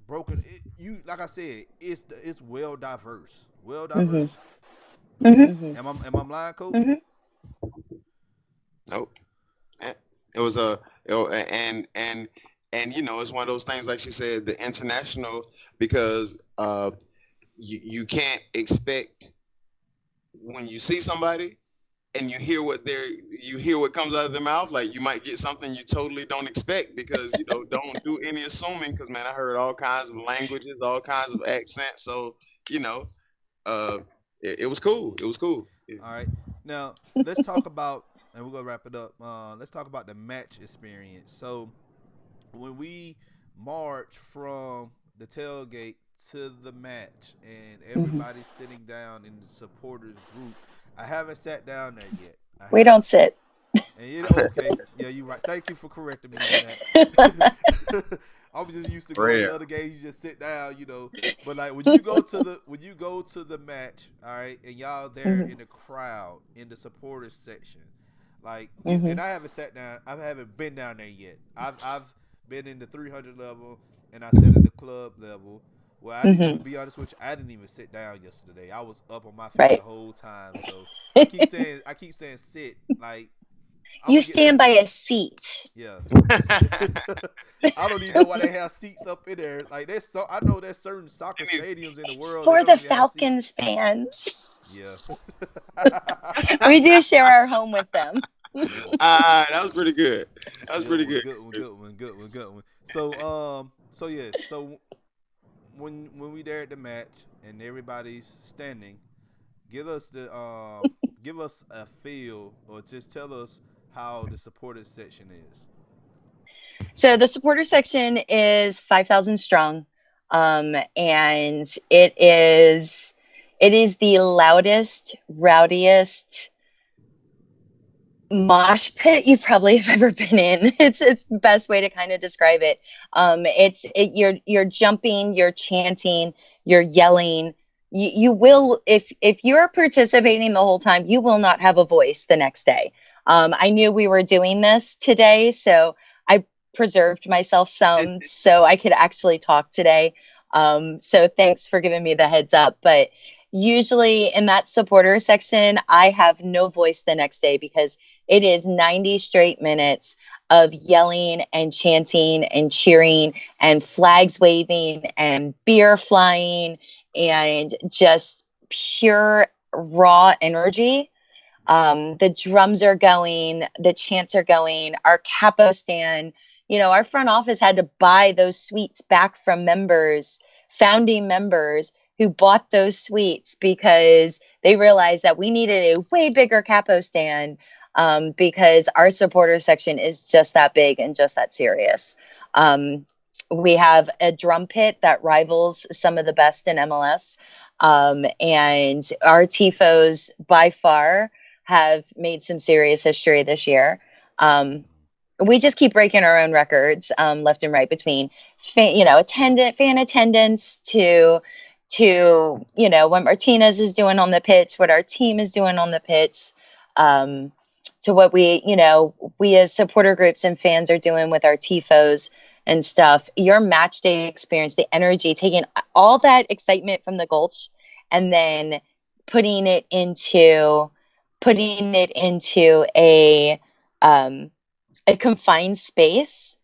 [SPEAKER 1] broken. You like I said, it's well diverse. Well
[SPEAKER 3] hmm
[SPEAKER 1] diverse.
[SPEAKER 3] hmm
[SPEAKER 1] Am I lying, Coach?
[SPEAKER 3] hmm
[SPEAKER 2] Nope. Eh, It was a, and it's one of those things like she said, the international, because you can't expect when you see somebody and you hear what comes out of their mouth, like you might get something you totally don't expect, because don't do any assuming, because man, I heard all kinds of languages, all kinds of accents, so you know uh it was cool. It was cool.
[SPEAKER 1] All right. Now let's talk about. and we're gonna wrap it up. Let's talk about the match experience. So when we march from the tailgate to the match, and everybody's sitting down in the supporters group, I haven't sat down there yet. I
[SPEAKER 3] We
[SPEAKER 1] haven't.
[SPEAKER 3] don't sit.
[SPEAKER 1] And okay, yeah, you're right. Thank you for correcting me on that. I'm just used to
[SPEAKER 2] For
[SPEAKER 1] going
[SPEAKER 2] real.
[SPEAKER 1] to other games. You just sit down, you know. But like when you go to the match, all right, and y'all there in the crowd in the supporters section, like, and I haven't sat down. I haven't been down there yet. I've been in the 300 level, and I sat in the club level. Well, I didn't even be honest with you. I didn't even sit down yesterday. I was up on my feet the
[SPEAKER 3] Right.
[SPEAKER 1] whole time. So I keep saying sit. Like, I'm
[SPEAKER 3] You
[SPEAKER 1] gonna get that.
[SPEAKER 3] stand by a seat.
[SPEAKER 1] Yeah. I don't even know why they have seats up in there. Like, I know there's certain soccer stadiums in the
[SPEAKER 3] It's
[SPEAKER 1] world that
[SPEAKER 3] for
[SPEAKER 1] don't
[SPEAKER 3] the
[SPEAKER 1] even have seats.
[SPEAKER 3] Falcons fans.
[SPEAKER 1] Yeah.
[SPEAKER 3] We do share our home with them.
[SPEAKER 2] That was pretty good. That was pretty good.
[SPEAKER 1] Good one. So yes. So when we there at the match and everybody's standing, give us a feel, or just tell us how the supporters section is.
[SPEAKER 3] So the supporter section is 5,000 strong, and it is the loudest, rowdiest mosh pit you probably have ever been in. It's the best way to kind of describe it. You're jumping, you're chanting, you're yelling. You will, if you're participating the whole time, you will not have a voice the next day. I knew we were doing this today, so I preserved myself some so I could actually talk today. So thanks for giving me the heads up. But usually in that supporter section, I have no voice the next day because it is 90 straight minutes of yelling and chanting and cheering and flags waving and beer flying and just pure raw energy. The drums are going, the chants are going, our capo stand, our front office had to buy those suites back from members, founding members who bought those suites because they realized that we needed a way bigger capo stand, because our supporter section is just that big and just that serious. We have a drum pit that rivals some of the best in MLS. And our TIFOs by far have made some serious history this year. We just keep breaking our own records, left and right, between fan attendance to what Martinez is doing on the pitch, what our team is doing on the pitch, to what we as supporter groups and fans are doing with our TIFOs and stuff. Your match day experience, the energy, taking all that excitement from the Gulch and then putting it into a confined space.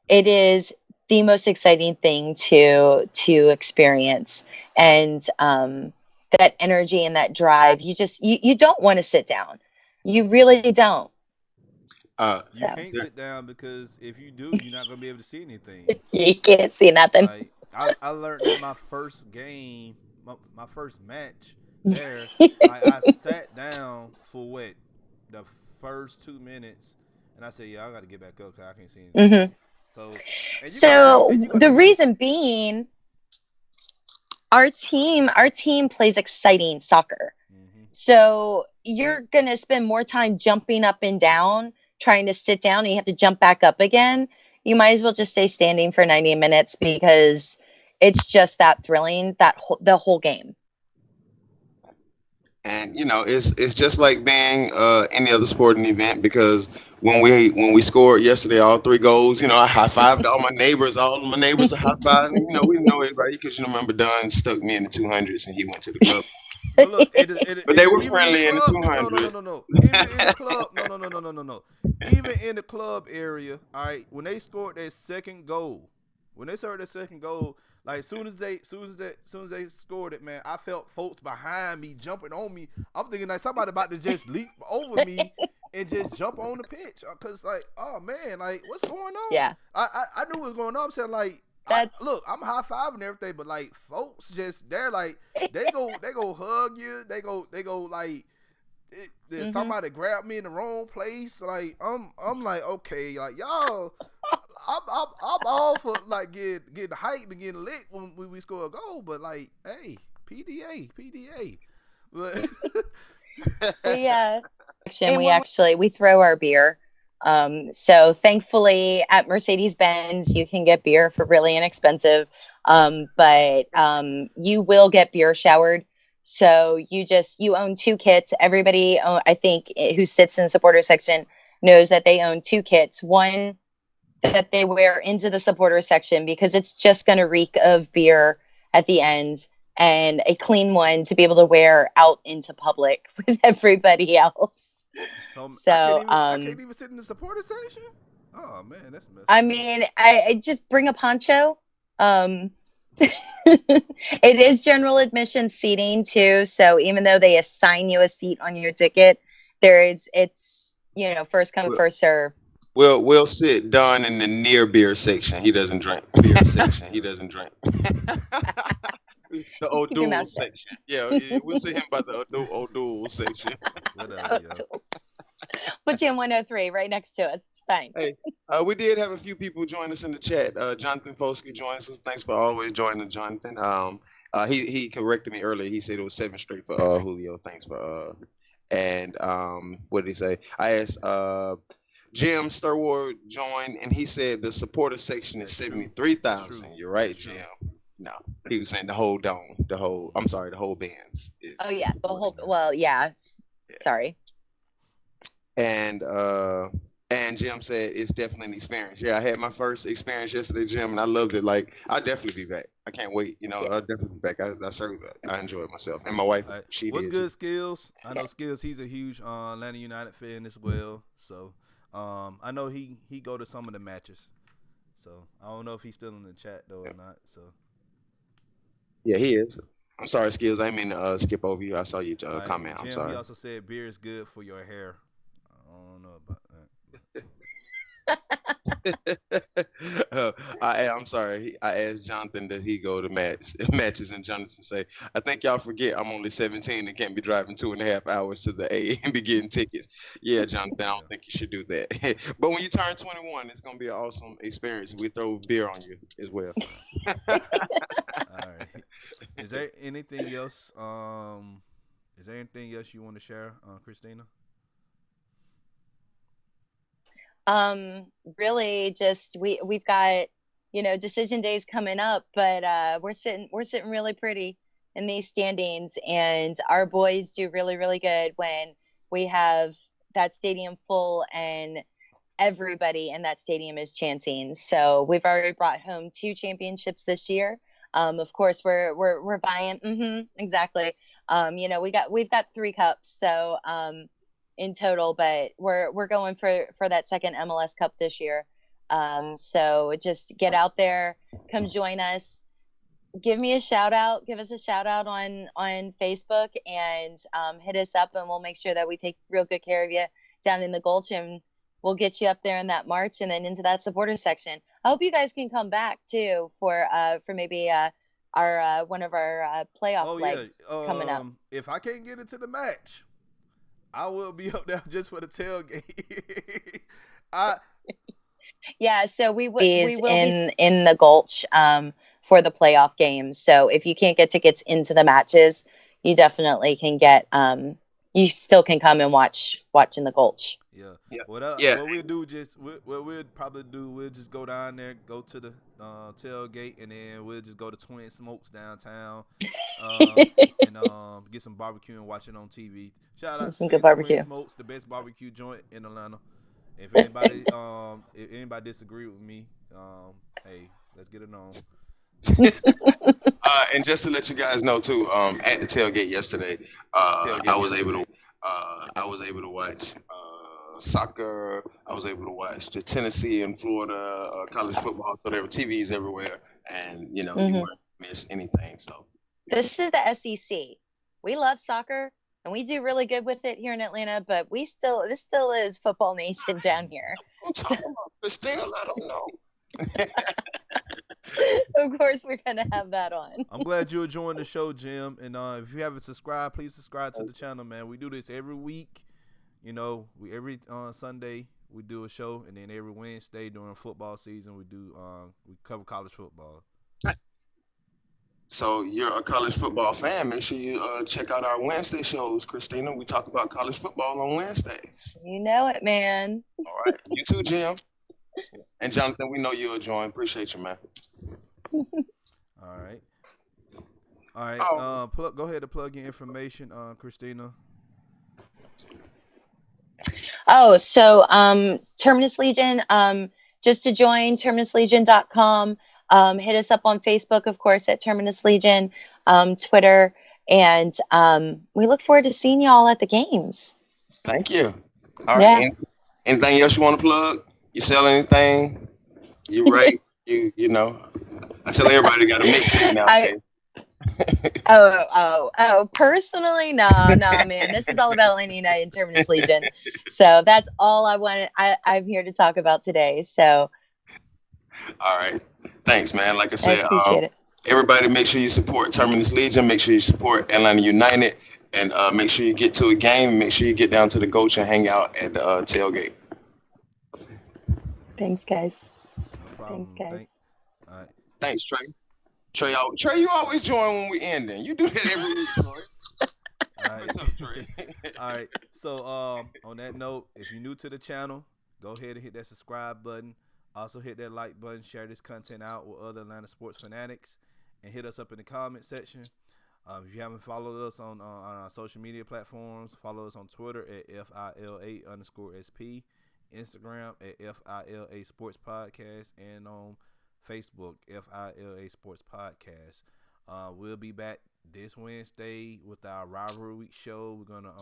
[SPEAKER 3] It is the most exciting thing to experience, and that energy and that drive. You don't want to sit down. You really don't.
[SPEAKER 1] You can't sit down, because if you do, you're not gonna be able to see anything.
[SPEAKER 3] You can't see nothing.
[SPEAKER 1] Like, I learned that my first game, my first match there, I sat down for the first 2 minutes, and I said, "Yeah, I got to get back up because I can't see anything."
[SPEAKER 3] Mm-hmm. So the reason being, our team plays exciting soccer. Mm-hmm. So you're gonna spend more time jumping up and down, trying to sit down, and you have to jump back up again. You might as well just stay standing for 90 minutes because it's just that thrilling, the whole game.
[SPEAKER 2] And it's just like being any other sporting event, because when we scored yesterday, all 3 goals, I high fived all my neighbors. All of my neighbors are high fiving. We know everybody, because remember Dunn stuck me in the 200s and he went to the club.
[SPEAKER 1] But look,
[SPEAKER 2] but they were friendly in the 200s.
[SPEAKER 1] No. Even in the club, no. Even in the club area, all right. When they scored their second goal, like, as soon as they scored it, man, I felt folks behind me jumping on me. I'm thinking like somebody about to just leap over me and just jump on the pitch, cause like, oh man, like, what's going on?
[SPEAKER 3] Yeah,
[SPEAKER 1] I knew what was going on. I'm saying, like, look, I'm high fiving and everything, but like, folks just they're like, they go hug you, they go like, somebody grabbed me in the wrong place. Like I'm like, okay, like y'all, I'm all for like getting hyped and getting lit when we score a goal, but like, hey, PDA. But
[SPEAKER 3] we throw our beer. So thankfully at Mercedes-Benz you can get beer for really inexpensive. But you will get beer showered. So you own 2 kits. Everybody, I think, who sits in the supporter section knows that they own 2 kits. One that they wear into the supporter section because it's just going to reek of beer at the end, and a clean one to be able to wear out into public with everybody else.
[SPEAKER 1] So I can't even sit in the supporter section. Oh man, that's messed up.
[SPEAKER 3] I mean, I just bring a poncho. It is general admission seating too, so even though they assign you a seat on your ticket, it's first come first serve.
[SPEAKER 2] We'll sit Don in the near beer section. He doesn't drink. Beer section. He doesn't drink. The O'Doul section. Yeah, we'll see him by the O'Doul section.
[SPEAKER 1] Whatever,
[SPEAKER 3] Put you in 103 right next to us. It's fine.
[SPEAKER 2] Hey, we did have a few people join us in the chat. Jonathan Foskey joins us. Thanks for always joining, Jonathan. He corrected me earlier. He said it was 7 straight for Julio. Thanks for and what did he say? I asked Jim Sturward joined, and he said the supporter section is 73,000. You're right, Jim. No, he was saying the whole dome, the whole bands.
[SPEAKER 3] The whole. Well, yeah. Sorry.
[SPEAKER 2] And Jim said it's definitely an experience. Yeah, I had my first experience yesterday, Jim, and I loved it. Like, I'll definitely be back. I can't wait. I'll definitely be back. I enjoyed myself, and my wife. She did.
[SPEAKER 1] What's good, Skills? I know Skills. He's a huge Atlanta United fan as well. So, I know he go to some of the matches. So I don't know if he's still in the chat though or not. So.
[SPEAKER 2] Yeah, he is. I'm sorry, Skills. I didn't mean to skip over you. I saw you comment. I'm
[SPEAKER 1] Jim,
[SPEAKER 2] sorry.
[SPEAKER 1] He also said beer is good for your hair. I don't know about that.
[SPEAKER 2] I'm sorry. I asked Jonathan that he go to matches, and Jonathan say, "I think y'all forget I'm only 17 and can't be driving 2.5 hours to the A and be getting tickets." Yeah, Jonathan, I don't think you should do that. But when you turn 21, it's gonna be an awesome experience. We throw beer on you as well.
[SPEAKER 1] All right. Is there anything else? Is there anything else you want to share, Christina?
[SPEAKER 3] Really just we've got decision days coming up, but we're sitting really pretty in these standings, and our boys do really, really good when we have that stadium full and everybody in that stadium is chanting. So we've already brought home 2 championships this year. Of course we're buying exactly. We've got 3 cups, so in total, but we're going for that second MLS Cup this year. So just get out there, come join us, give us a shout out on Facebook, and hit us up, and we'll make sure that we take real good care of you down in the Gulch, and we'll get you up there in that March and then into that supporter section. I hope you guys can come back too for maybe our one of our playoff legs coming up.
[SPEAKER 1] If I can't get into the match, I will be up there just for the tailgate.
[SPEAKER 3] So we will be in the Gulch for the playoff games. So if you can't get tickets into the matches, you definitely can get. You still can come and watch in the Gulch.
[SPEAKER 1] Yeah. What we'll do we'll just go down there, go to the tailgate, and then we'll just go to Twin Smokes downtown, and get some barbecue and watch it on TV. Shout out to
[SPEAKER 3] good barbecue.
[SPEAKER 1] Twin Smokes, the best barbecue joint in Atlanta. If anybody disagree with me, hey, let's get it on.
[SPEAKER 2] And just to let you guys know too, at the tailgate yesterday, I was able to watch soccer. I was able to watch the Tennessee and Florida college football. So there were TVs everywhere, and you wouldn't miss anything. So
[SPEAKER 3] this is the SEC. We love soccer, and we do really good with it here in Atlanta. But this still is football nation down here.
[SPEAKER 2] I'm talking about Christina. Let them know.
[SPEAKER 3] Of course, we're gonna have that on.
[SPEAKER 1] I'm glad you joined the show, Jim. And if you haven't subscribed, please subscribe to the channel, man. We do this every week. You know, we every Sunday we do a show, and then every Wednesday during football season we cover college football.
[SPEAKER 2] So you're a college football fan. Make sure you check out our Wednesday shows, Christina. We talk about college football on Wednesdays.
[SPEAKER 3] You know it, man.
[SPEAKER 2] All right. You too, Jim. And Jonathan, we know you'll join. Appreciate you, man.
[SPEAKER 1] All right. Go ahead and plug your information, Christina.
[SPEAKER 3] Oh, so Terminus Legion, just to join, terminuslegion.com. Hit us up on Facebook, of course, at Terminus Legion, Twitter, and we look forward to seeing y'all at the games.
[SPEAKER 2] Thank you. All right. Yeah. Anything else you want to plug? You sell anything? You right? you know? I tell everybody got a mixtape now.
[SPEAKER 3] Personally, no, man. This is all about Atlanta United Terminus Legion. So that's all I wanted. I'm here to talk about today. So.
[SPEAKER 2] All right. Thanks, man. Like I said,
[SPEAKER 3] I appreciate it.
[SPEAKER 2] Everybody make sure you support Terminus Legion. Make sure you support Atlanta United. And make sure you get to a game. Make sure you get down to the Goach and hang out at the tailgate.
[SPEAKER 3] Thanks, guys.
[SPEAKER 1] No problem.
[SPEAKER 3] Thanks, guys.
[SPEAKER 2] All right. Thanks, Trey. Trey, you always join when we ending. You do that every week, Troy.
[SPEAKER 1] All right. So on that note, if you're new to the channel, go ahead and hit that subscribe button. Also hit that like button. Share this content out with other Atlanta sports fanatics, and hit us up in the comment section. If you haven't followed us on our social media platforms, follow us on Twitter at FILA_SP, Instagram at FILA Sports Podcast, and on Facebook, FILA Sports Podcast. We'll be back this Wednesday with our rivalry week show. We're gonna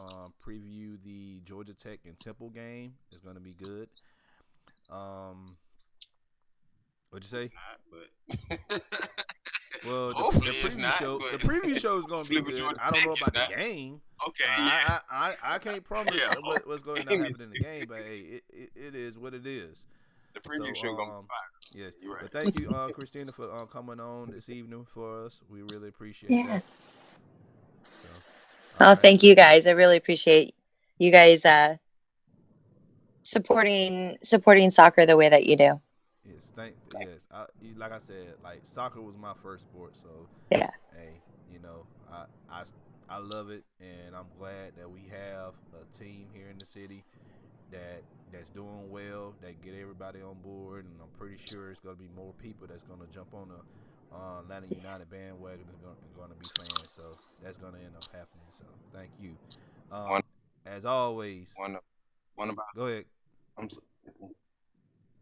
[SPEAKER 1] preview the Georgia Tech and Temple game. It's gonna be good. What'd you say? Well, the preview show is gonna be good. I don't know about the game.
[SPEAKER 2] Okay.
[SPEAKER 1] I can't promise what's going to happen in the game, but hey, it is what it is.
[SPEAKER 2] The preview show gonna be fire.
[SPEAKER 1] Yes.
[SPEAKER 2] You're right.
[SPEAKER 1] But thank you, Christina, for coming on this evening for us. We really appreciate that. So,
[SPEAKER 3] thank you guys. I really appreciate you guys supporting soccer the way that you do.
[SPEAKER 1] Yes. Like I said, like soccer was my first sport, so
[SPEAKER 3] yeah.
[SPEAKER 1] Hey, I love it, and I'm glad that we have a team here in the city that's doing well, that get everybody on board, and I'm pretty sure it's going to be more people that's going to jump on the Atlanta United bandwagon and going to be fans. So that's going to end up happening. So thank you. As always, go ahead.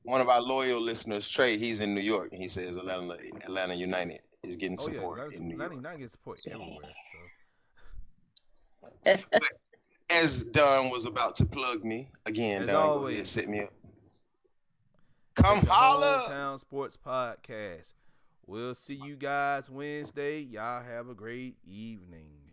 [SPEAKER 2] One of our loyal listeners, Trey, he's in New York, and he says Atlanta United is getting support in New York.
[SPEAKER 1] Atlanta United gets support everywhere.
[SPEAKER 3] So.
[SPEAKER 2] As Don was about to plug me again,
[SPEAKER 1] as
[SPEAKER 2] Don,
[SPEAKER 1] always,
[SPEAKER 2] go ahead, set me up. Come holla!
[SPEAKER 1] Hometown Sports Podcast. We'll see you guys Wednesday. Y'all have a great evening.